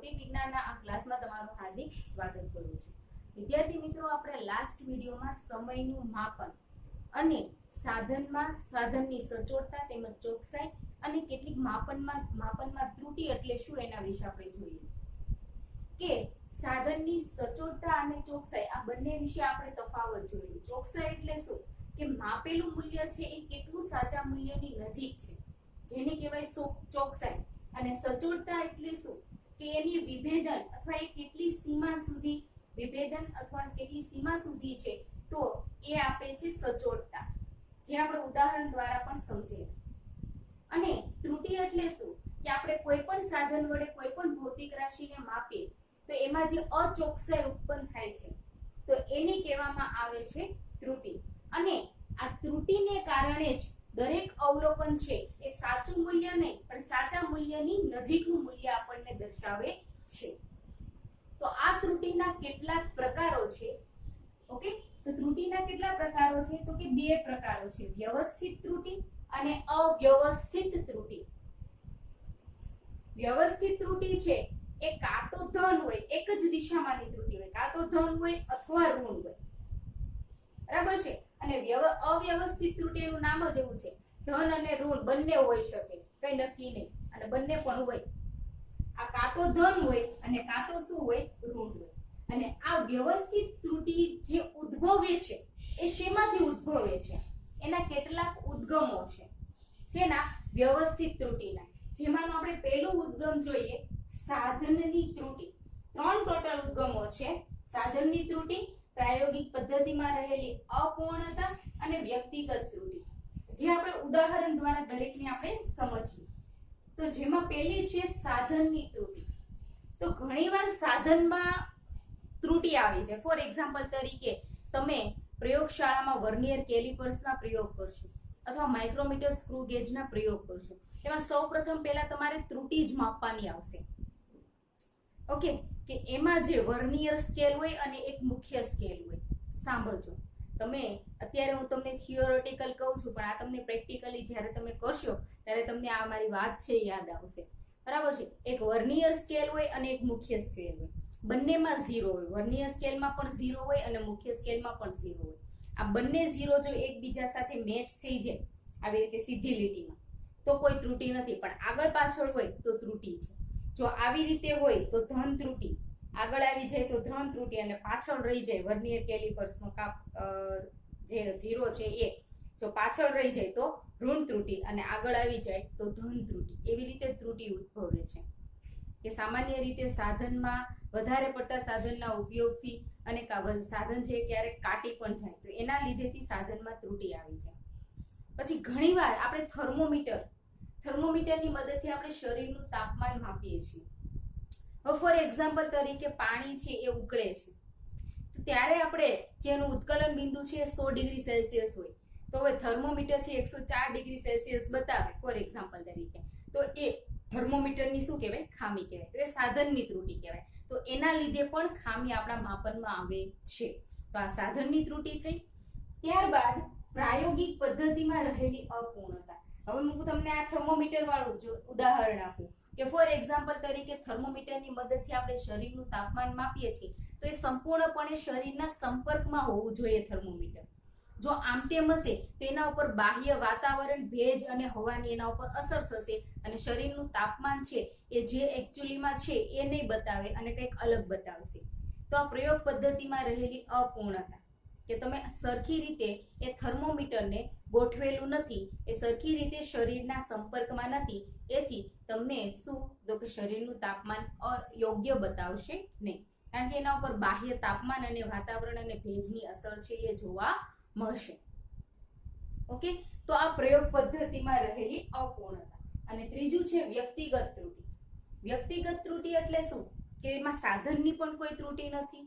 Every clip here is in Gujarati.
ભૌતિક વિજ્ઞાનના આ ક્લાસમાં તમારું હાર્દિક સ્વાગત કરું છું। વિદ્યાર્થી મિત્રો, આપણે લાસ્ટ વિડિયોમાં સમયનું માપન અને સાધનની સચોટતા તેમજ ચોકસાઈ અને કેટલીક માપનમાં ત્રુટિ એટલે શું એના વિશે આપણે જોઈએ કે સાધનની સચોટતા અને ચોકસાઈ આ બંને વિશે આપણે તફાવત જોયું। ચોકસાઈ એટલે શું કે માપેલું મૂલ્ય છે એ કેટલું સાચા મૂલ્યની નજીક છે, જેને કહેવાય ચોકસાઈ। અને સચોટતા એટલે શું કે એની વિભેદન અથવા એ કેટલી સીમા સુધી વિભેદન અથવા કેટલી સીમા સુધી છે તો એ આપે છે સચોટતા, જે આપણે ઉદાહરણ દ્વારા પણ સમજીએ। અને ત્રુટિ એટલે શું કે આપણે કોઈ પણ સાધન વડે કોઈ પણ ભૌતિક રાશિને માપીએ તો એમાં જે અચોકસાઈ ઉત્પન્ન થાય છે તો એને કહેવામાં આવે છે ત્રુટિ। અને આ ત્રુટિને કારણે જ દરેક અવલોકન છે એ સાચું મૂલ્ય નહીં પણ સાચા મૂલ્યની નજીકનું મૂલ્ય આપણને દર્શાવે છે। તો આ ત્રુટિના કેટલાક પ્રકારો છે। ઓકે, તો ત્રુટિના કેટલા પ્રકારો છે તો કે બે પ્રકારો છે, વ્યવસ્થિત ત્રુટિ અને અવ્યવસ્થિત ત્રુટિ। વ્યવસ્થિત ત્રુટિ છે એ કાં તો ધન હોય, એક જ દિશામાંની ત્રુટિ હોય, કાં તો ધન હોય અથવા ઋણ હોય, બરાબર છે। અને અવ્યવસ્થિત ત્રુટિનું નામ જ એવું છે, ધન અને ઋણ બંને હોઈ શકે, કઈ નક્કી નહીં, અને બંને પણ હોય। આ કાં તો ધન હોય અને કાં તો શું હોય, ઋણ હોય। અને આ વ્યવસ્થિત ત્રુટિ જે ઉદ્ભવે છે એ શેમાંથી ઉદ્ભવે છે, એના કેટલાક ઉદ્ગમો છે, શેના? વ્યવસ્થિત ત્રુટિના। જેમાં આપણે પહેલું ઉદ્ગમ જોઈએ સાધનની ત્રુટિ। ત્રણ ટોટલ ઉદ્ગમો છે, સાધનની ત્રુટિ, પ્રાયોગિક પદ્ધતિમાં રહેલી અપૂર્ણતા અને વ્યક્તિગત ત્રુટિ, જે આપણે ઉદાહરણ દ્વારા દરેકને આપણે સમજીએ। તો જેમાં પહેલી છે સાધનની ત્રુટિ। તો ઘણીવાર સાધનમાં ત્રુટિ આવી છે। ફોર એક્ઝામ્પલ તરીકે તમે પ્રયોગશાળામાં વર્નિયર કેલિપર્સના પ્રયોગ કરશો અથવા માઇક્રોમીટર સ્ક્રૂ ગેજના પ્રયોગ કરશો, એમાં સૌપ્રથમ પહેલા તમારે ત્રુટિ જ માપવાની આવશે। ઓકે, કે એમાં જે વર્નિયર સ્કેલ હોય અને એક મુખ્ય સ્કેલ હોય। સાંભળજો, તમે અત્યારે હું તમને થિયોરેટિકલ કહું છું પણ આ તમને પ્રેક્ટિકલી જ્યારે તમે કરશો ત્યારે તમને આ મારી વાત છે યાદ આવશે, બરાબર છે। એક વર્નિયર સ્કેલ હોય અને એક મુખ્ય સ્કેલ હોય, બંનેમાં 0 હોય, વર્નિયર સ્કેલમાં પણ 0 હોય અને મુખ્ય સ્કેલમાં પણ 0 હોય। આ બંને 0 જો એકબીજા સાથે મેચ થઈ જાય આવી રીતે સીધી લીટીમાં તો કોઈ ત્રુટિ નથી, પણ આગળ પાછળ હોય તો ત્રુટિ છે। જો આવી રીતે હોય તો ધન ત્રુટિ, આગળ આવી જાય તો ધન ત્રુટિ અને પાછળ રહી જાય વર્નિયર કેલિપર્સનો કાપ જે 0 છે એ, જો પાછળ રહી જાય તો ઋણ ત્રુટિ અને આગળ આવી જાય તો ધન ત્રુટિ। એવી રીતે ત્રુટિ ઉદ્ભવે છે કે સામાન્ય રીતે સાધનમાં વધારે પડતા સાધનના ઉપયોગથી અને સાધન છે ક્યારેક કાટી પણ જાય તો એના લીધેથી સાધનમાં ત્રુટિ આવી જાય। પછી ઘણીવાર આપણે થર્મોમીટરની મદદથી આપણે શરીરનું તાપમાન માપીએ છીએ। હવે ફોર એક્ઝામ્પલ તરીકે પાણી છે એ ઉકળે છે તો ત્યારે આપણે જેનું ઉત્કલન બિંદુ છે એ 100 ડિગ્રી સેલ્સિયસ હોય, તો હવે થર્મોમીટર છે 104 ડિગ્રી સેલ્સિયસ બતાવે ફોર એક્ઝામ્પલ તરીકે, તો એ થર્મોમીટરની શું કહેવાય? ખામી કહેવાય, તો એ સાધનની ત્રુટિ કહેવાય। તો એના લીધે પણ ખામી આપણા માપનમાં આવે છે। તો આ સાધનની ત્રુટિ થઈ। ત્યારબાદ પ્રાયોગિક પદ્ધતિમાં રહેલી અપૂર્ણતા। હવે હું તમને આ થર્મોમીટર વાળું ઉદાહરણ આપું કે ફોર એક્ઝામ્પલ તરીકે થર્મોમીટરની મદદથી આપણે શરીરનું તાપમાન માપીએ છીએ તો એ સંપૂર્ણપણે શરીરના સંપર્કમાં હોવું જોઈએ થર્મોમીટર। જો આમ તેમ હશે તો એના ઉપર બાહ્ય વાતાવરણ, ભેજ અને હવાની એના ઉપર અસર થશે અને શરીરનું તાપમાન છે એ જે એકચ્યુઅલીમાં છે એ નહીં બતાવે અને કંઈક અલગ બતાવશે। તો આ પ્રયોગ પદ્ધતિમાં રહેલી અપૂર્ણતા કે તમે સરખી રીતે એ થર્મોમીટરને ગોઠવેલું નથી, એ સરખી રીતે શરીરના સંપર્કમાં નથી, એથી તમને શું તો કે શરીરનું તાપમાન યોગ્ય બતાવશે નહીં, કારણ કે એના ઉપર બાહ્ય તાપમાન અને વાતાવરણ અને ભેજની અસર છે એ જોવા મળશે। ઓકે, તો આ પ્રયોગ પદ્ધતિમાં રહેલી અપૂર્ણતા। અને ત્રીજું છે વ્યક્તિગત ત્રુટિ। વ્યક્તિગત ત્રુટિ એટલે શું કે એમાં સાધનની પણ કોઈ ત્રુટિ નથી।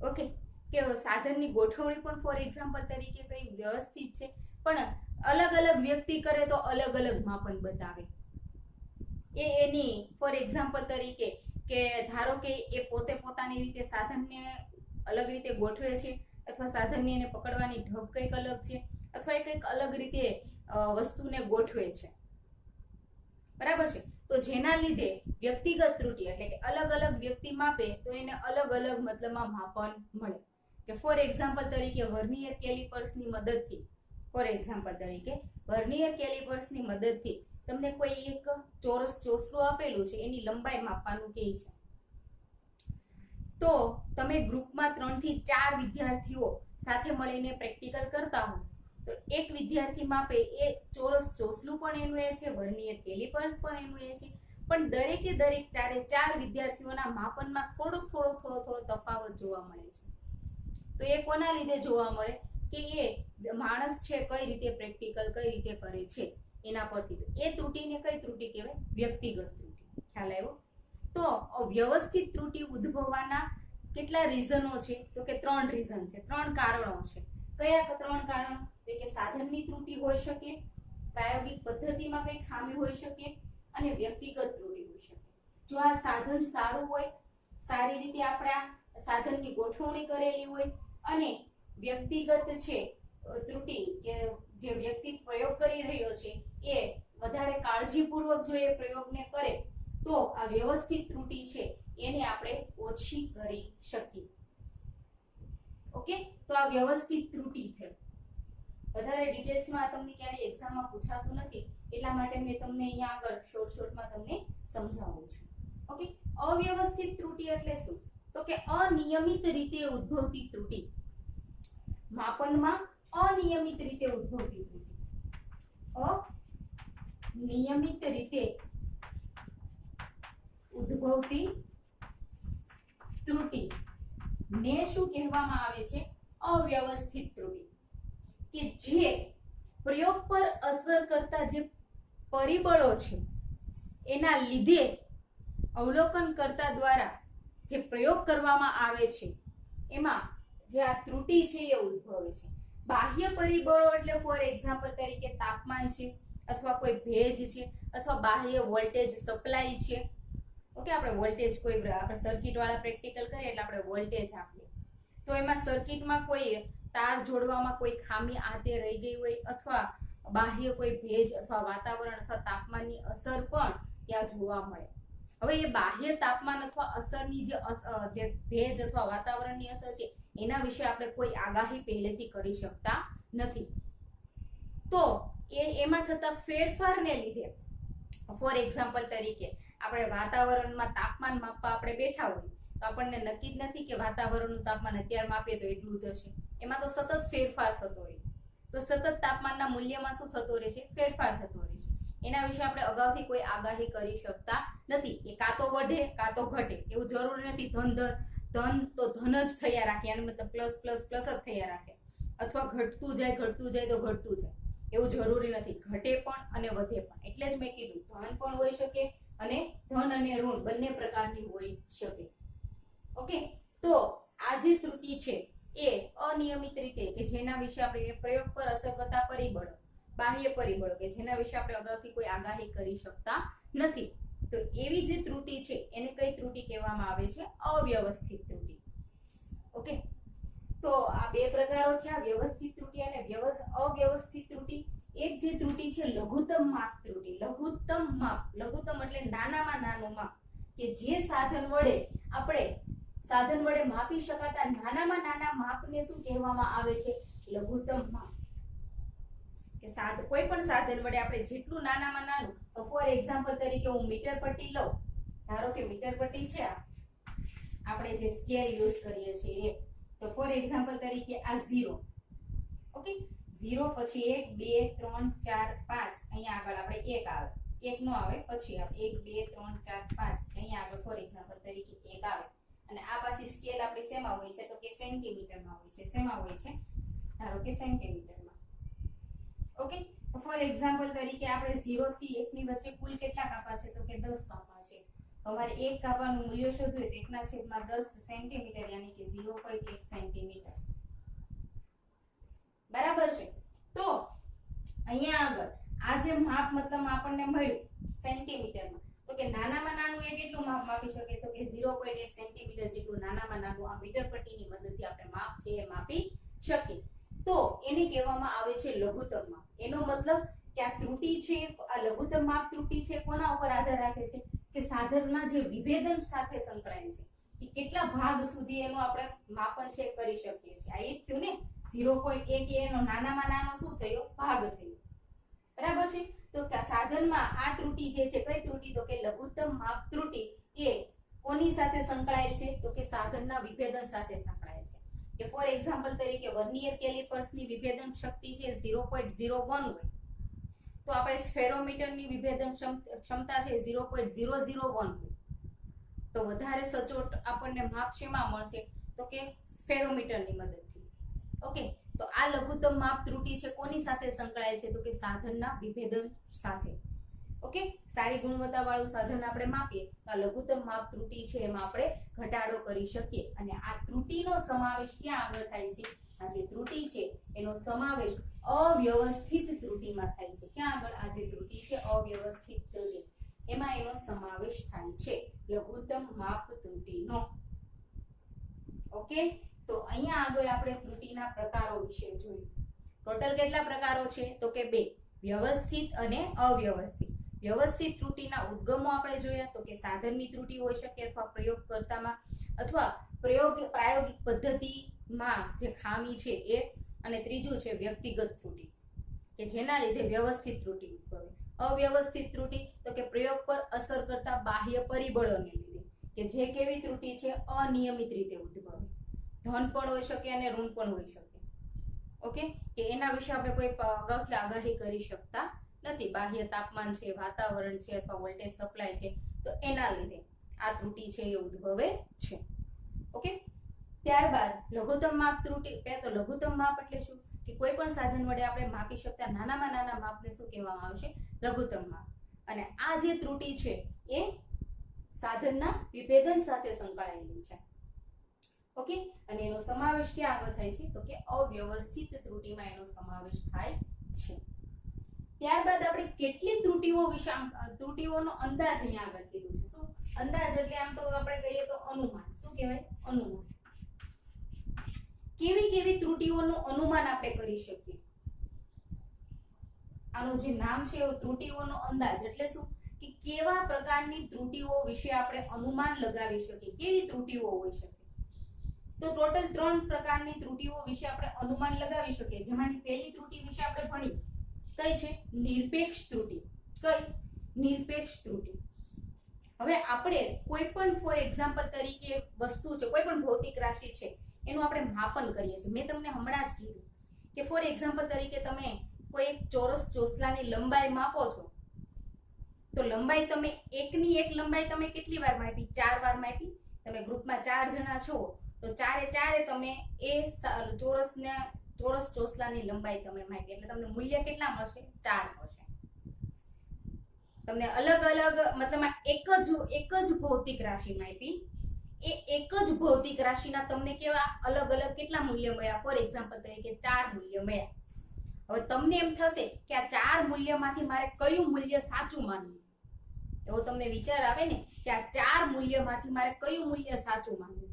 ઓકે, કે સાધનની ગોઠવણી પણ ફોર એક્ઝામ્પલ તરીકે કઈ વ્યવસ્થિત છે પણ અલગ અલગ વ્યક્તિ કરે તો અલગ અલગ માપન બતાવે। એની ફોર એક્ઝામ્પલ તરીકે કે ધારો કે એ પોતે પોતાની રીતે સાધનને અલગ રીતે ગોઠવે છે અથવા સાધનને એને પકડવાની ઢબ કંઈક અલગ છે અથવા એ કંઈક અલગ રીતે વસ્તુને ગોઠવે છે, બરાબર છે। તો જેના લીધે વ્યક્તિગત ત્રુટિ એટલે કે અલગ અલગ વ્યક્તિ માપે તો એને અલગ અલગ મતલબમાં માપન મળે. કે ફોર એક્ઝામ્પલ તરીકે વર્નિયર કેલિપર્સની મદદથી તમને કોઈ એક ચોરસ ચોસલું આપેલું છે, એની લંબાઈ માપવાનું કહે છે, તો તમે ગ્રુપમાં 3 થી 4 વિદ્યાર્થીઓ સાથે મળીને પ્રેક્ટિકલ કરતા હો તો એક વિદ્યાર્થી માપે એ ચોરસ ચોસલું પણ એનું એ છે, વર્નિયર કેલિપર્સ પણ એનું એ છે, પણ દરેકે દરેક 4 વિદ્યાર્થીઓના માપનમાં થોડો તફાવત જોવા મળે છે. તો એ કોના લીધે જોવા મળે કે એ માણસ છે કઈ રીતે પ્રેક્ટિકલ કઈ રીતે કરે છે એના પરથી. એ ત્રુટિને કઈ ત્રુટિ કહેવાય? વ્યક્તિગત ત્રુટિ. ખ્યાલ આવ્યો? તો વ્યવસ્થિત ત્રુટિ ઉદ્ભવવાના કેટલા રીઝનો છે? તો કે 3 રીઝન છે, 3 કારણો છે. કયા 3 કારણો? તો કે સાધનની ત્રુટિ હોઈ શકે, પ્રાયોગિક પદ્ધતિમાં કઈ ખામી હોઈ શકે અને વ્યક્તિગત ત્રુટિ હોઈ શકે. જો આ સાધન સારું હોય, સારી રીતે આપણે આ સાધનની ગોઠવણી કરેલી હોય અને વ્યક્તિગત છે ત્રુટિ કે જે વ્યક્તિ પ્રયોગ કરી રહ્યો છે એ વધારે કાળજીપૂર્વક જો એ પ્રયોગને કરે તો આ વ્યવસ્થિત ત્રુટિ છે એને આપણે ઓછી કરી શકીએ. ઓકે, તો આ વ્યવસ્થિત ત્રુટિ છે. વધારે ડિટેલ્સમાં તમને ક્યારે એક્ઝામમાં પૂછાતું નથી, એટલા માટે મેં તમને અહીંયા આગળ શોર્ટમાં તમને સમજાવું છું. ઓકે, અવ્યવસ્થિત ત્રુટિ એટલે શું? તો કે અનિયમિત રીતે ઉદ્ભવતી ત્રુટિ. માપનમાં અનિયમિત રીતે ઉદ્ભવતી ત્રુટિ. અનિયમિત રીતે ઉદ્ભવતી ત્રુટિ ને શું કહેવામાં આવે છે? અવ્યવસ્થિત ત્રુટિ. કે જે પ્રયોગ પર અસર કરતા જે પરિબળો છે એના લીધે અવલોકન કરતા દ્વારા જે પ્રયોગ કરવામાં આવે છે એમાં જે આ ત્રુટિ છે એ ઉદ્ભવે છે. બાહ્ય પરિબળો એટલે ફોર એક્ઝામ્પલ તરીકે તાપમાન છે, અથવા કોઈ ભેજ છે, અથવા બાહ્ય વોલ્ટેજ સપ્લાય છે. ઓકે, આપણે વોલ્ટેજ કોઈ આપણે સર્કિટ વાળા પ્રેક્ટિકલ કરીએ એટલે આપણે વોલ્ટેજ આપીએ, તો એમાં સર્કિટમાં કોઈ તાર જોડવામાં કોઈ ખામી આતે રહી ગઈ હોય, અથવા બાહ્ય કોઈ ભેજ અથવા વાતાવરણ અથવા તાપમાનની અસર પણ ત્યાં જોવા મળે. હવે એ બાહ્ય તાપમાન અથવા અસરની જે ભેજ અથવા વાતાવરણની અસર છે એના વિશે આપણે કોઈ આગાહી પહેલેથી કરી શકતા નથી. તો એમાં થતા ફેરફારને લીધે ફોર એક્ઝામ્પલ તરીકે આપણે વાતાવરણમાં તાપમાન માપવા આપણે બેઠા હોય તો આપણને નક્કી જ નથી કે વાતાવરણનું તાપમાન અત્યારે માપીએ તો એટલું જ હશે. એમાં તો સતત ફેરફાર થતો રહે. તો સતત તાપમાનના મૂલ્યમાં શું થતો રહેશે? ફેરફાર થતો રહેશે. એના વિશે આપણે અગાઉથી કોઈ આગાહી કરી શકતા નથી. એ કાં તો વધે કાં તો ઘટે, એવું જરૂરી નથી. ધન તો ધન જ થયા રાખે, આનો મતલબ પ્લસ પ્લસ પ્લસ જ થયા રાખે, અથવા ઘટતું જાય તો ઘટતું જાય, એવું જરૂરી નથી. ઘટે પણ અને વધે પણ. એટલે જ મેં કીધું ધન પણ હોઈ શકે અને ધન અને ઋણ બંને પ્રકારની હોઈ શકે. ઓકે, તો આ જે ત્રુટિ છે એ અનિયમિત રીતે કે જેના વિશે આપણે પ્રયોગ પર અસર કરતા પરિબળો, બાહ્ય પરિબળો કે જેના વિશે આપણે અગાઉથી કોઈ આગાહી કરી શકતા નથી, તો એવી જે ત્રુટિ છે એને કઈ ત્રુટિ કહેવામાં આવે છે? અવ્યવસ્થિત ત્રુટિ. ઓકે, તો આ બે પ્રકારો થયા, વ્યવસ્થિત ત્રુટિ અને અવ્યવસ્થિત ત્રુટિ. એક જે ત્રુટિ છે લઘુત્તમ માપ ત્રુટિ. લઘુત્તમ એટલે નાનામાં નાનું માપ, કે જે સાધન વડે માપી શકાતા નાનામાં નાના માપને શું કહેવામાં આવે છે? લઘુત્તમ માપ. કે કોઈ પણ સાધન વડે આપણે જેટલું નાનામાં નાનું, ફોર એક્ઝામ્પલ તરીકે હું મીટર પટ્ટી લઉં, ધારો કે મીટર પટ્ટી છે આપણે જે સ્કેલ યુઝ કરીએ છીએ, તો ફોર એક્ઝામ્પલ તરીકે આ 0. ઓકે, 0 પછી 1 2 3 4 5, અહીંયા આગળ આપણે 1 આવે, 1 નો આવે પછી આવે 1 2 3 4 5, અહીંયા આગળ ફોર એક્ઝામ્પલ તરીકે 1 આવે. અને આ પાછી સ્કેલ આપણી શેમાં હોય છે? તો કે સેન્ટીમીટરમાં હોય છે. શેમાં હોય છે? ધારો કે સેન્ટીમીટરમાં. ઓકે, તો ફોર એક્ઝામ્પલ તરીકે આપણે 0 થી 1 ની વચ્ચે કુલ કેટલા કાપા છે? તો કે 10 કાપા છે. તમારે એક કાપાનું મૂલ્ય શોધવું હોય તો 1/10 સેન્ટીમીટર, યાની કે 0.1 સેન્ટીમીટર. બરાબર છે? તો અહીંયા આગળ આ જે માપ મતલબ આપણને મળ્યું સેન્ટીમીટરમાં, તો કે નાનામાં નાનું એ કેટલું માપ માપી શકે? તો કે 0.1 સેન્ટીમીટર જેટલું નાનામાં નાનું આ મીટર પટ્ટીની મદદથી આપણે માપ છે એ માપી શકીએ. તો એને કહેવામાં આવે છે લઘુત્તમ માપ. એનો મતલબ કે આ ત્રુટિ છે, આ લઘુત્તમ માપ ત્રુટિ છે, કોના ઉપર આધાર રાખે છે કે સાધનમાં જે વિભેદન સાથે સંકળાયેલ છે કે કેટલા ભાગ સુધી એનું આપણે માપન છે કરી શકીએ છીએ. આ એ જ થયું ને 0.1 એનો નાનામાં નાનો શું થયો ભાગ થયો, બરાબર છે. તો સાધનમાં આ ત્રુટિ જે છે, કઈ ત્રુટિ તો કે લઘુત્તમ માપ ત્રુટિ, એ કોની સાથે સંકળાયેલ છે તો કે સાધનના વિભેદન સાથે સંકળાયેલ છે. કે ફોર એક્ઝામ્પલ તરીકે વર્નિયર કેલિપર્સની વિભેદન શક્તિ છે 0.01 હોય તો આપણે સ્ફેરોમીટરની વિભેદન ક્ષમતા છે 0.001 હોય તો વધારે સચોટ આપણને માપ શેમાં મળશે તો કે સ્ફેરોમીટરની મદદથી. ઓકે, તો આ લઘુત્તમ માપ ત્રુટિ છે કોની સાથે સંકળાયેલ છે તો કે સાધનના વિભેદન સાથે. ઓકે, સારી ગુણવત્તા વાળું સાધન આપણે માપીએ તો આ લઘુત્તમ માપ ત્રુટિ છે એમાં આપણે ઘટાડો કરી શકીએ. અને આ ત્રુટિનો સમાવેશ ક્યાં આગળ થાય છે? આ જે ત્રુટિ છે એનો સમાવેશ અવ્યવસ્થિત ત્રુટિમાં થાય છે. ક્યાં આગળ? આ જે ત્રુટિ છે અવ્યવસ્થિત ત્રુટિ, એમાં એનો સમાવેશ થાય છે લઘુત્તમ માપ ત્રુટિનો. ઓકે, તો અહીંયા આગળ આપણે ત્રુટિના પ્રકારો વિશે જોયું. ટોટલ કેટલા પ્રકારો છે તો કે 2, વ્યવસ્થિત અને અવ્યવસ્થિત. વ્યવસ્થિત ત્રુટિના ઉદ્ગમો આપણે જોયા તો કે સાધનની ત્રુટિ હોઈ શકે અથવા પ્રયોગકર્તામાં અથવા પ્રાયોગિક પદ્ધતિમાં જે ખામી છે એ. અને ત્રીજું છે વ્યક્તિગત ત્રુટિ કે જેના લીધે વ્યવસ્થિત ત્રુટિ ઉદ્ભવે. અવ્યવસ્થિત ત્રુટિ તો કે પ્રયોગ પર અસર કરતા બાહ્ય પરિબળોને લીધે કે જે કેવી ત્રુટિ છે અનિયમિત રીતે ઉદ્ભવે. ધન પણ હોઈ શકે અને ઋણ પણ હોઈ શકે. ઓકે, કે એના વિશે આપણે કોઈ અગાઉથી આગાહી કરી શકતા નથી. બાહ્ય તાપમાન છે, વાતાવરણ છે અથવા વોલ્ટેજ સપ્લાય છે, તો એના લીધે આ ત્રુટિ છે એ ઉદ્ભવે છે. ઓકે, ત્યારબાદ લઘુત્તમ માપ ત્રુટિ. તો લઘુત્તમ માપ એટલે શું કે કોઈ પણ સાધન વડે આપણે માપી શકતા નાનામાં નાના માપને શું કહેવામાં આવશે? લઘુત્તમ માપ. અને આ જે ત્રુટિ છે એ સાધનના વિભેદન સાથે સંકળાયેલી છે. ઓકે, અને એનો સમાવેશ ક્યાં આગળ થાય છે તો કે અવ્યવસ્થિત ત્રુટિમાં એનો સમાવેશ થાય છે. ત્યારબાદ આપણે કેટલી ત્રુટિઓ વિશે ત્રુટિઓનો અંદાજ અહીંયા આગળ કીધું છે. શું અંદાજ? એટલે આમ તો આપણે કહીએ તો અનુમાન. શું કહેવાય? અનુમાન. કેવી કેવી ત્રુટિઓનું અનુમાન આપણે કરી શકીએ? આનું જે નામ છે એ ત્રુટિઓનો અંદાજ. એટલે શું કે કેવા પ્રકારની ત્રુટિઓ વિશે આપણે અનુમાન લગાવી શકીએ, કેવી ત્રુટિઓ હોઈ શકે. તો ટોટલ 3 પ્રકારની ત્રુટિઓ વિશે આપણે અનુમાન લગાવી શકીએ. જેમાંની પહેલી ત્રુટિ વિશે આપણે ભણી કઈ છે? નિરપેક્ષ ત્રુટિ. કઈ? નિરપેક્ષ ત્રુટિ. હવે આપણે કોઈ પણ ફોર એક્ઝામ્પલ તરીકે વસ્તુ છે, કોઈ પણ ભૌતિક રાશિ છે, એનું આપણે માપન કરીએ છીએ. મેં તમને હમણાં જ કીધું કે ફોર એક્ઝામ્પલ તરીકે તમે કોઈ એક ચોરસ ચોસલાની લંબાઈ માપો છો તો લંબાઈ તમે એકની એક લંબાઈ તમે કેટલી વાર માપી? 4 વાર માપી. તમે ગ્રુપમાં 4 જણા છો તો ચારે તમે એ ચોરસ ચોસલાની લંબાઈ તમે માપી એટલે તમને મૂલ્ય કેટલા મળશે? 4 મળશે. તમને અલગ અલગ મતલબ એક જ ભૌતિક રાશિ માપી, એ એક જ ભૌતિક રાશિના તમને કેવા અલગ અલગ કેટલા મૂલ્ય મળ્યા? ફોર એક્ઝામ્પલ તરીકે 4 મૂલ્ય મળ્યા. હવે તમને એમ થશે કે આ 4 મૂલ્યમાંથી મારે કયું મૂલ્ય સાચું માનવું? એવો તમને વિચાર આવે ને કે આ 4 મૂલ્યમાંથી મારે કયું મૂલ્ય સાચું માનવું?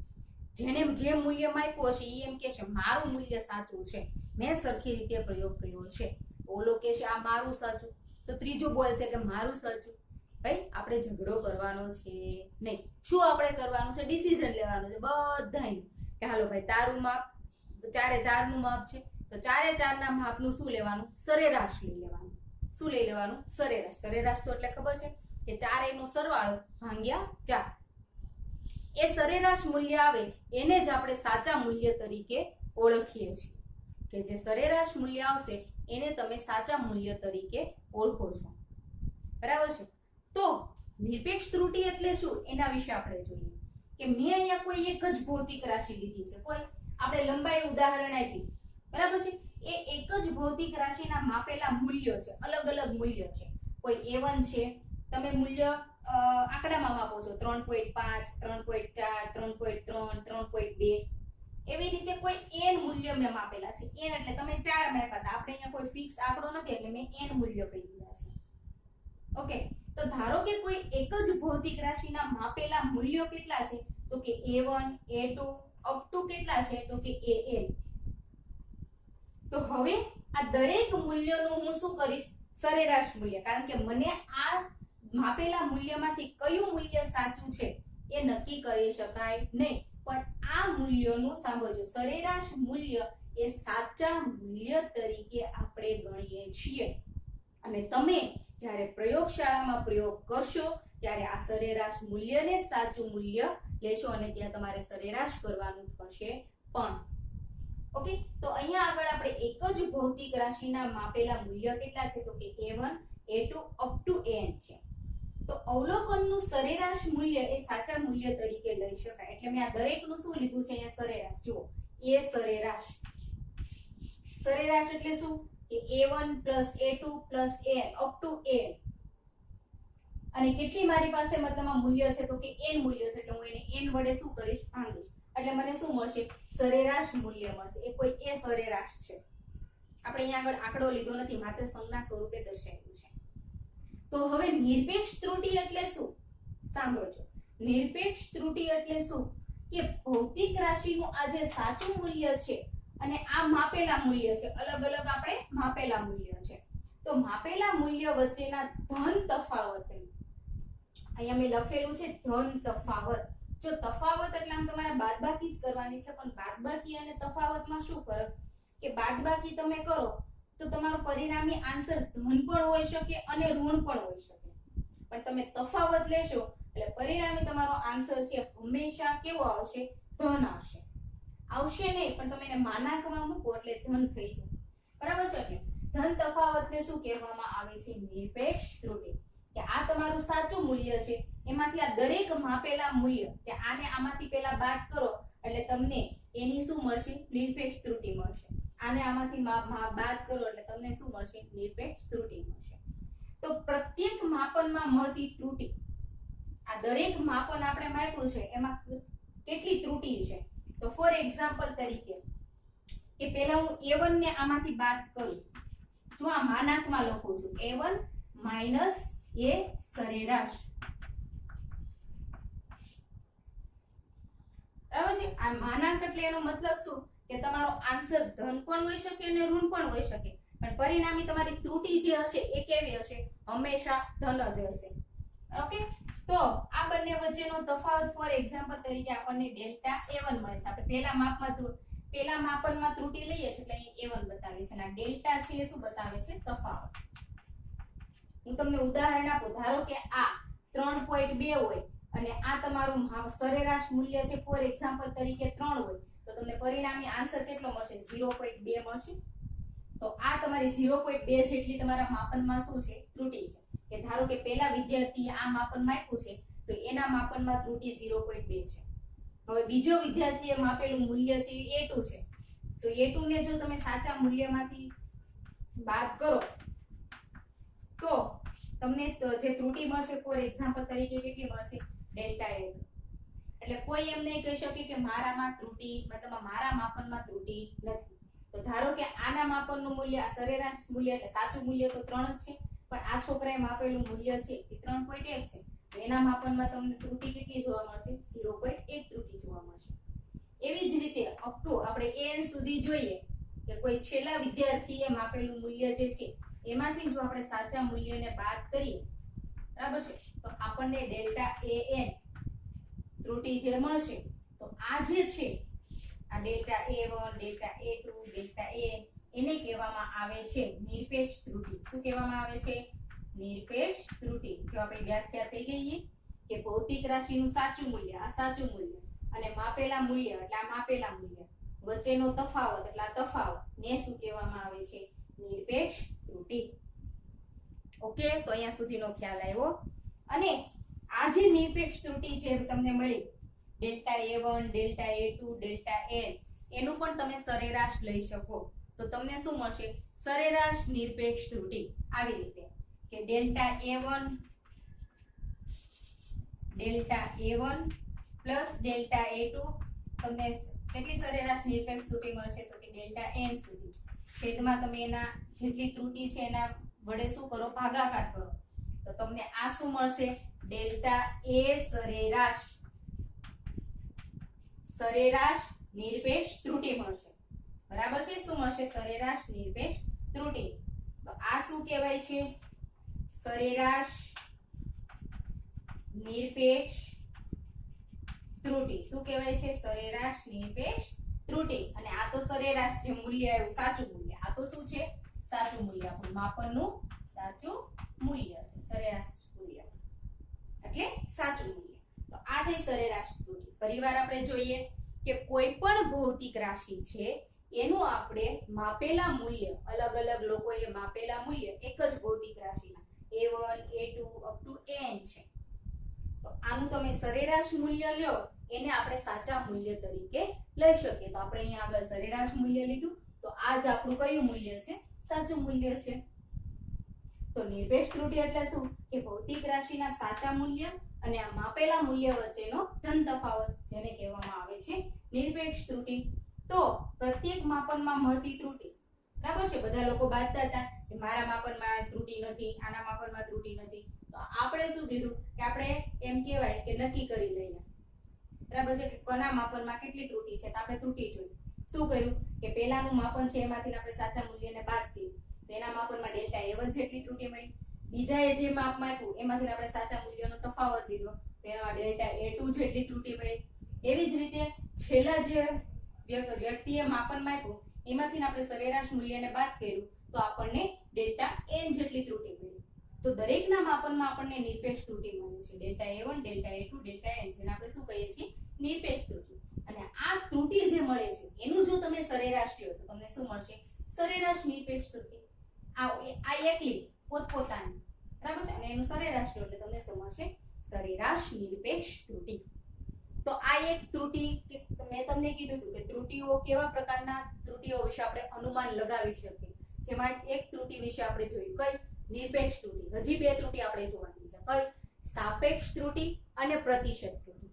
જેને જે મૂલ્ય માપ્યું હશે એ એમ કહેશે મારું મૂલ્ય સાચું છે, મેં સરખી રીતે પ્રયોગ કર્યો છે. ઓલો કહેશે આ મારું સાચું, તો ત્રીજો બોલશે કે મારું સાચું. ભાઈ આપણે ઝઘડો કરવાનો છે નહીં. શું આપણે કરવાનું છે? ડિસિઝન લેવાનું છે બધાનું કે હાલો ભાઈ તારું માપ 4 નું માપ છે તો 4 ના માપનું શું લેવાનું? સરેરાશ લઈ લેવાનું. શું લઈ લેવાનું? સરેરાશ. સરેરાશ તો એટલે ખબર છે કે 4 નો સરવાળો ભાગ્યા 4. એ સરેરાશ મૂલ્ય આવે એને જ આપણે સાચા મૂલ્ય તરીકે ઓળખીએ છીએ. કે જે સરેરાશ મૂલ્ય આવશે એને તમે સાચા મૂલ્ય તરીકે ઓળખો છો. બરાબર છે? તો નિરપેક્ષ ત્રુટિ એટલે શું એના વિશે આપણે જોઈએ કે મેં અહીંયા કોઈ એક જ ભૌતિક રાશિ લીધી છે. કોઈ આપણે લંબાઈ ઉદાહરણ આપી, બરાબર છે? એ એક જ ભૌતિક રાશિના માપેલા મૂલ્યો છે, અલગ અલગ મૂલ્ય છે. કોઈ A1 છે, તમે મૂલ્ય આંકડામાં માપો છો 3.5, 3.4, 3.3, 3.2. એવી રીતે કોઈ n મૂલ્ય મેં માપેલા છે. n એટલે તમે 4 માપ્યા હતા. આપણે અહીંયા કોઈ ફિક્સ આંકડો નથી એટલે મેં n મૂલ્ય કહી દીધા છે. ઓકે, તો ધારો કે કોઈ એક જ ભૌતિક રાશિના માપેલા મૂલ્યો કેટલા છે તો કે A1, A2 અપ ટુ કેટલા છે તો કે AN. તો હવે આ દરેક મૂલ્યનું હું શું કરીશ? સરેરાશ મૂલ્ય, કારણ કે મને આ માપેલા મૂલ્યમાંથી કયું મૂલ્ય સાચું છે એ નક્કી કરી શકાય નહીં, પણ આ મૂલ્યોનું સાંભળજો, સરેરાશ મૂલ્ય એ સાચા મૂલ્ય તરીકે આપણે ગણીએ છીએ. અને તમે જ્યારે પ્રયોગશાળામાં પ્રયોગ કરશો ત્યારે આ સરેરાશ મૂલ્યને સાચું મૂલ્ય લેશો અને ત્યાં તમારે સરેરાશ કરવાનું થશે પણ. ઓકે, તો અહીંયા આગળ આપણે એક જ ભૌતિક રાશિના માપેલા મૂલ્ય કેટલા છે, તો કે a1 a2 up to an છે. તો અવલોકનનું સરેરાશ મૂલ્ય એ સાચા મૂલ્ય તરીકે લઈ શકાય. એટલે મેં આ દરેકનું શું લીધું છે અહીંયા સરેરાશ. જુઓ, એ સરેરાશ, સરેરાશ એટલે શું કે a1 a2 an up to an. અને કેટલી મારી પાસે મતલબમાં મૂલ્ય છે, તો કે n મૂલ્ય છે, એટલે હું એને n વડે શું કરીશ, ભાંગીશ, એટલે મને શું મળશે, સરેરાશ મૂલ્ય મળશે. એ કોઈ એ સરેરાશ છે, આપણે અહીંયા આગળ આંકડો લીધો નથી, માત્ર સંજ્ઞા સ્વરૂપે દર્શાવ્યું છે. તો હવે નિરપેક્ષ ત્રુટિ એટલે શું, સાંભળજો. નિરપેક્ષ ત્રુટિ એટલે શું કે ભૌતિક રાશિનું આ જે સાચું મૂલ્ય છે અને આ માપેલા મૂલ્ય છે, અલગ અલગ આપણે માપેલા મૂલ્ય છે, તો માપેલા મૂલ્ય વચ્ચેના ધન તફાવત, અહીંયા મેં લખેલું છે ધન તફાવત. જો તફાવત એટલે આમ તમારે બાદબાકી જ કરવાની છે, પણ બાદબાકી અને તફાવતમાં શું ફરક કે બાદબાકી તમે કરો તો તમારો પરિણામી આન્સર ધન પણ હોઈ શકે અને ઋણ પણ હોઈ શકે, પણ તમે તફાવત લેશો એટલે પરિણામી તમારો આન્સર છે હંમેશા કેવો આવશે, ધન આવશે. આવશે નહીં પણ તમે એને માનાંકમાં મૂકો એટલે ધન થઈ જાય, બરાબર છે. એટલે ધન તફાવતને શું કહેવામાં આવે છે, નિરપેક્ષ ત્રુટિ. કે આ તમારું સાચું મૂલ્ય છે, એમાંથી આ દરેક માપેલા મૂલ્ય કે આને આમાંથી પહેલા બાદ કરો એટલે તમને એની શું મળશે, નિરપેક્ષ ત્રુટિ મળશે. આને આમાંથી બાદ કરો એટલે તમને શું મળશે, નિરપેક્ષ ત્રુટિ મળશે. તો પ્રત્યેક માપનમાં મળતી ત્રુટિ, આ દરેક માપન આપણે માપ્યું છે એમાં કેટલી ત્રુટિ છે, તો ફોર એક્ઝામ્પલ તરીકે કે પહેલા હું a1 ને આમાંથી બાદ કરું, જો આ માનાંકમાં લખું છું a1 માઈનસ એ સરેરાશ, બરાબર છે. આ માનાંક એટલે એનો મતલબ શું કે તમારો આન્સર ધન પણ હોઈ શકે અને ઋણ પણ હોઈ શકે, પણ પરિણામી તમારી ત્રુટિ જે હશે એ કેવી હશે, હંમેશા ધન જ હશે. ઓકે, તો આ બંને વચ્ચેનો તફાવત ફોર એક્ઝામ્પલ તરીકે આપણને ડેલ્ટા a1 મળે છે. આપણે પહેલા માપનમાં ત્રુટિ લઈએ છીએ એટલે અહીં a1 બતાવે છે અને આ ડેલ્ટા છે એ શું બતાવે છે, તફાવત. હું તમને ઉદાહરણ આપું, ધારો કે આ 3.2 હોય અને આ તમારું સરેરાશ મૂલ્ય છે ફોર એક્ઝામ્પલ તરીકે 3 હોય, તો તમને પરિણામી આન્સર કેટલો મળશે, 0.2 મળશે. તો આ તમારી 0.2 જેટલી તમારા માપનમાં શું છે, ત્રુટિ છે. કે ધારો કે પહેલા વિદ્યાર્થીએ આ માપન માપ્યું છે તો એના માપનમાં ત્રુટિ 0.2 છે. હવે બીજો વિદ્યાર્થીએ માપેલું મૂલ્ય છે એ a2 છે, તો a2 ને જો તમે સાચા મૂલ્યમાંથી બાદ કરો તો તમને જે ત્રુટિ મળશે ફોર એક્ઝામ્પલ તરીકે કેટલી મળશે, ડેલ્ટા a2. એટલે કોઈ એમ નહીં કહી શકે કે મારામાં ત્રુટિ, મતલબ મારા માપનમાં ત્રુટિ નથી. તો ધારો કે આના માપનનું મૂલ્ય, આ સરેરાશ મૂલ્ય એટલે સાચું મૂલ્ય તો 3 જ છે, પણ આ છોકરાએ માપેલું મૂલ્ય છે એ 3.1 છે, તો એના માપનમાં તમને ત્રુટિ કેટલી જોવા મળશે, 0.1 ત્રુટિ જોવા મળશે. એવી જ રીતે અપ ટુ આપણે an સુધી જોઈએ કે કોઈ છેલ્લા વિદ્યાર્થીએ માપેલું મૂલ્ય જે છે એમાંથી જો આપણે સાચા મૂલ્યને બાદ કરીએ, બરાબર છે, તો આપણને ડેલ્ટા an ત્રુટિ જે મળશે, તો આ જે છે આ delta a1 delta a2 delta an એને કહેવામાં આવે છે નિરપેક્ષ ત્રુટિ. શું કહેવામાં આવે છે, નિરપેક્ષ ત્રુટિ. જો આપણી વ્યાખ્યા થઈ ગઈ કે ભૌતિક રાશિનું સાચું મૂલ્ય, આ સાચું મૂલ્ય, અને માપેલા મૂલ્ય એટલે આ માપેલા મૂલ્ય વચ્ચેનો તફાવત એટલે આ તફાવત ને શું કહેવામાં આવે છે, નિરપેક્ષ ત્રુટિ. ઓકે, તો અહીંયા સુધીનો ખ્યાલ આવ્યો. અને આ જે નિરપેક્ષ ત્રુટિ છે તમને મળી, delta a1 delta a2 delta n, એનું પણ તમે સરેરાશ લઈ શકો તો તમને શું મળશે, સરેરાશ નિરપેક્ષ ત્રુટિ. આવી રીતે કે delta a1 plus delta a2 તમને કેટલી સરેરાશ નિરપેક્ષ ત્રુટિ મળશે, તો કે ડેલ્ટા n સુધી. છેદમાં તમે એના જેટલી ત્રુટિ છે એના વડે શું કરો, ભાગાકાર કરો, તો તમને આ શું મળશે, ડેલ્ટા a સરેરાશ નિરપેક્ષ ત્રુટિ મળશે. બરાબર છે, શું મળશે, સરેરાશ નિરપેક્ષ ત્રુટિ. તો આ શું કહેવાય છે? સરેરાશ નિરપેક્ષ ત્રુટિ. શું કહેવાય છે? સરેરાશ નિરપેક્ષ ત્રુટિ. અને આ તો સરેરાશ જે મૂલ્ય આવ્યું સાચું મૂલ્ય, આ તો શું છે? સાચું મૂલ્ય, આપણું માપનનું સાચું મૂલ્ય છે સરેરાશ મૂલ્ય એટલે સાચું મૂલ્ય. તો આ થઈ સરેરાશ ત્રુટિ. ફરીવાર આપણે જોઈએ કે કોઈ પણ ભૌતિક રાશિ છે એનું આપણે માપેલા મૂલ્ય, અલગ અલગ લોકોએ માપેલા મૂલ્ય એક જ ભૌતિક રાશિના a1 a2 up to an છે. તો આનું તમે સરેરાશ મૂલ્ય લ્યો, એને આપણે સાચા મૂલ્ય તરીકે લઈ શકીએ. તો આપણે અહીંયા આગળ સરેરાશ મૂલ્ય લીધું, તો આ જ આપણું કયું મૂલ્ય છે? સાચું મૂલ્ય છે. તો નિરપેક્ષ ત્રુટિ એટલે શું? કે ભૌતિક રાશિના સાચા મૂલ્ય અને આ માપેલા મૂલ્ય વચ્ચેનો ધન તફાવત, જેને કહેવામાં આવે છે નિરપેક્ષ ત્રુટિ. તો પ્રત્યેક માપનમાં મળતી ત્રુટિ, બરાબર છે? બધા લોકો બાંધતા હતા કે મારા માપનમાં ત્રુટિ નથી, આના માપનમાં ત્રુટિ નથી. તો આપણે શું કીધું કે આપણે એમ કહેવાય કે નક્કી કરી લઈએ, બરાબર છે, કે કોના માપનમાં કેટલી ત્રુટિ છે. તો આપણે ત્રુટિ જોઈ. શું કર્યું કે પહેલાનું માપન છે એમાંથી આપણે સાચા મૂલ્યને બાદ કર્યું, તો એના માપનમાં ડેલ્ટા a1 જેટલી ત્રુટિ મળી. બીજાએ જે માપ આપ્યું એમાંથી આપણે સાચા મૂલ્યનો તફાવત લીધો, તો એમાં ડેલ્ટા a2 જેટલી ત્રુટિ મળી. એવી જ રીતે છેલ્લા જે વ્યક્તિએ માપન આપ્યું એમાંથી આપણે સરેરાશ મૂલ્યને બાદ કર્યું, તો આપણને ડેલ્ટા n જેટલી ત્રુટિ મળી. તો દરેકના માપનમાં આપણને નિરપેક્ષ ત્રુટિ મળે છે. Delta a1, delta a2, delta n, જેને આપણે શું કહીએ છીએ? નિરપેક્ષ ત્રુટિ. અને આ ત્રુટિ જે મળે છે એનું જો તમે સરેરાશ લ્યો તો તમને શું મળશે? સરેરાશ નિરપેક્ષ ત્રુટિ. આ એકલી પોતપોતાની, બરાબર છે, અને એનું સરેરાશ લ્યો એટલે તમને શું મળશે? સરેરાશ નિરપેક્ષ ત્રુટિ. તો આ એક ત્રુટિ, મેં તમને કીધું હતું કે ત્રુટિઓ કેવા પ્રકારના ત્રુટિઓ વિશે આપણે અનુમાન લગાવી શકીએ. જેમાં એક ત્રુટિ વિશે આપણે જોયું, કઈ? નિરપેક્ષ ત્રુટિ. હજી બે ત્રુટિ આપણે જોવાની છે. કઈ? સાપેક્ષ ત્રુટિ અને પ્રતિશત ત્રુટિ.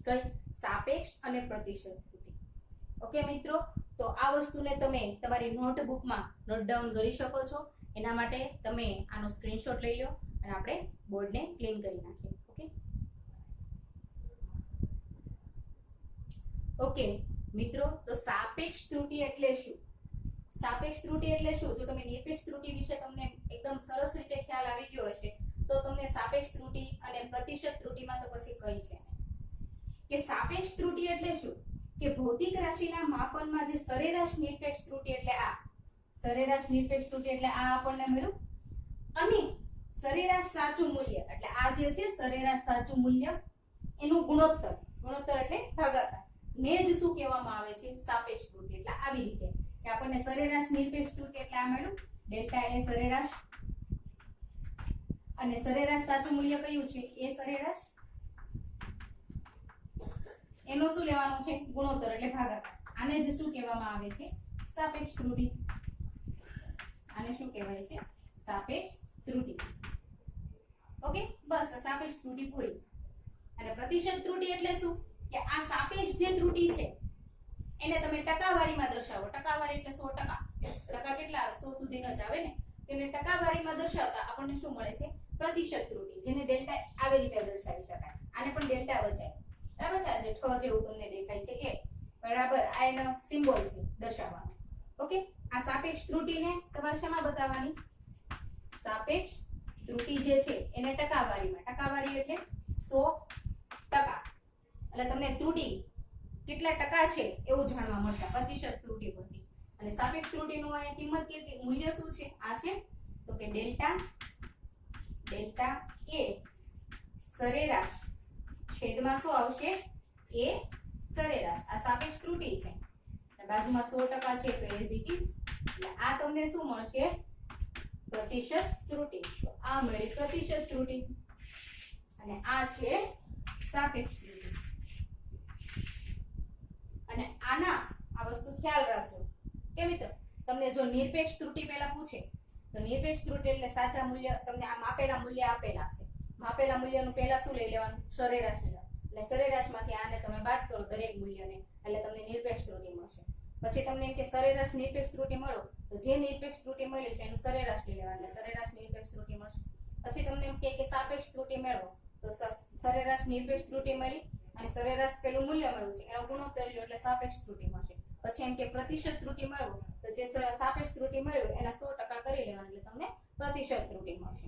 કઈ? સાપેક્ષ અને પ્રતિશત ત્રુટિ. ઓકે મિત્રો, તો આ વસ્તુને તમે તમારી નોટબુકમાં નોટ ડાઉન કરી શકો છો. એના માટે તમે આનો સ્ક્રીનશોટ લઈ લો અને આપણે બોર્ડને ક્લીન કરી નાખીએ. ઓકે મિત્રો, તો સાપેક્ષ ત્રુટિ એટલે શું? સાપેક્ષ ત્રુટિ એટલે શું? જો તમે નિરપેક્ષ ત્રુટિ વિશે તમને એકદમ સરસ રીતે ખ્યાલ આવી ગયો હશે, તો તમને સાપેક્ષ ત્રુટિ અને પ્રતિશત ત્રુટિમાં તો પછી કઈ છે કે સાપેક્ષ ત્રુટિ એટલે શું? કે ભૌતિક રાશિના માપનમાં જે સરેરાશ નિરપેક્ષ ત્રુટિ એટલે આ સરેરાશ નિરપેક્ષ ત્રુટિ એટલે આ આપણને મળ્યું, અને સરેરાશ સાચું મૂલ્ય એટલે આ જે છે સરેરાશ સાચું મૂલ્ય એનું ગુણોત્તર, ગુણોત્તર એટલે ભાગાકાર, ને જ શું કહેવામાં આવે છે? સાપેક્ષ ત્રુટિ. એટલે આવી રીતે કે આપણને સરેરાશ નિરપેક્ષ ત્રુટિ એટલે આ મળ્યું ડેલ્ટા એ સરેરાશ, અને સરેરાશ સાચું મૂલ્ય કયું છે? એ સરેરાશ, એનો શું લેવાનું છે? ગુણોત્તર એટલે ભાગાકાર. આને જ શું કહેવામાં આવે છે? સાપેક્ષ ત્રુટિ. આને શું કહેવાય છે? સાપેક્ષ ત્રુટિ. ઓકે, બસ સાપેક્ષ ત્રુટિ પૂરી. અને પ્રતિશત ત્રુટિ એટલે શું? કે આ સાપેક્ષ જે ત્રુટિ છે એને તમે ટકાવારીમાં દર્શાવો. ટકાવારી એટલે 100%. ટકા કેટલા આવે? 100 સુધી ન જ આવે ને. તેને ટકાવારીમાં દર્શાવતા આપણને શું મળે છે? પ્રતિશત ત્રુટિ, જેને ડેલ્ટા આવી રીતે દર્શાવી શકાય. આને પણ ડેલ્ટા વચાય, બરાબર છે? આ જે ઠ જેવું તમને દેખાય છે એ બરાબર આ એનો સિમ્બોલ છે દર્શાવવાનો. ઓકે, આ સાપેક્ષ ત્રુટિને તમારે શેમાં બતાવવાની? સાપેક્ષ ત્રુટિ જે છે એને ટકાવારીમાં. ટકાવારી એટલે 100%. એટલે તમને ત્રુટિ કેટલા ટકા છે એવું જાણવા મળશે પ્રતિશત ત્રુટિ પરથી. અને સાપેક્ષ ત્રુટિનું આ કિંમત કેટલી, મૂલ્ય શું છે? આ છે તો કે ડેલ્ટા એ સરેરાશ છેદમાં શું આવશે? એ સરેરાશ. આ સાપેક્ષ ત્રુટિ છે, બાજુમાં 100% છે તો એઝ ઇટ ઇઝ. એટલે આ તમને શું મળશે? પ્રતિશત ત્રુટિ. તો આ મળી પ્રતિશત ત્રુટિ અને આ છે સાપેક્ષ ત્રુટિ. અને આના આ વસ્તુ ખ્યાલ રાખજો કે મિત્રો, તમને જો નિરપેક્ષ ત્રુટિ પહેલા પૂછે તો નિરપેક્ષ ત્રુટિ એટલે સાચા મૂલ્ય, તમને આ માપેલા મૂલ્ય આપેલા છે. માપેલા મૂલ્યનું પહેલા શું લઈ લેવાનું? સરેરાશ લેવાનું. એટલે સરેરાશમાંથી આને તમે બાદ કરો દરેક મૂલ્યને એટલે તમને નિરપેક્ષ ત્રુટિ મળશે. પછી તમને એમ કે સરેરાશ નિરપેક્ષ ત્રુટિ મળો તો જે નિરપેક્ષ ત્રુટિ મળી છે એનું સરેરાશ લઈ લેવાનું એટલે સરેરાશ નિરપેક્ષ ત્રુટિ મળશે. પછી તમને એમ કે સાપેક્ષ ત્રુટિ મેળવો તો સરેરાશ નિરપેક્ષ ત્રુટિ મળી અને સરેરાશ પેલું મૂલ્ય મળ્યું છે એનો ગુણોત્તર લ્યો એટલે સાપેક્ષ ત્રુટિ મળશે. પછી એમ કે પ્રતિશત ત્રુટિ મળ્યો તો જે સાપેક્ષ ત્રુટિ મળ્યું એના 100% કરી લેવાનું એટલે તમને પ્રતિશત ત્રુટિ મળશે.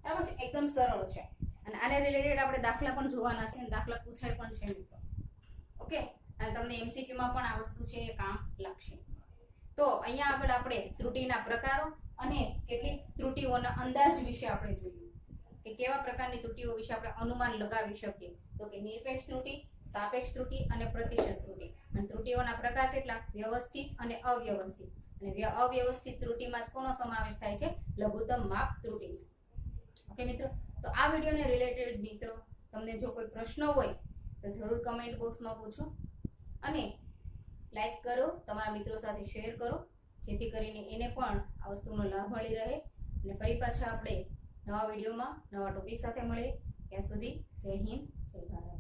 બરાબર છે, એકદમ સરળ છે. અને આને રિલેટેડ આપણે દાખલા પણ જોવાના છે અને દાખલા પૂછાય પણ છે મિત્રો. ઓકે, અને તમને એમસીક્યુ માં પણ આ વસ્તુ છે એ કામ લાગશે. તો અહીંયા આગળ આપણે ત્રુટિના પ્રકારો અને કેટલીક ત્રુટિઓના અંદાજ વિશે આપણે જોયું કે કેવા પ્રકારની ત્રુટિઓ વિશે આપણે અનુમાન લગાવી શકીએ. તો કે નિરપેક્ષ ત્રુટિ, સાપેક્ષ ત્રુટિ અને પ્રતિશત ત્રુટિ. અને ત્રુટિઓના પ્રકાર કેટલા? વ્યવસ્થિત અને અવ્યવસ્થિત. અને અવ્યવસ્થિત ત્રુટિમાં જ કોનો સમાવેશ થાય છે? લઘુત્તમ માપ ત્રુટિ. ઓકે મિત્રો, તો આ વિડિયોને રિલેટેડ મિત્રો તમને જો કોઈ પ્રશ્ન હોય તો જરૂર કમેન્ટ બોક્સમાં પૂછો અને લાઈક કરો, તમારા મિત્રો સાથે શેર કરો, જેથી કરીને એને પણ આ વસ્તુનો લાભ મળી રહે. અને ફરી પાછા આપણે નવા વિડીયોમાં નવા ટોપિક સાથે મળીએ. ત્યાં સુધી જય હિન્દ, જય ભારત.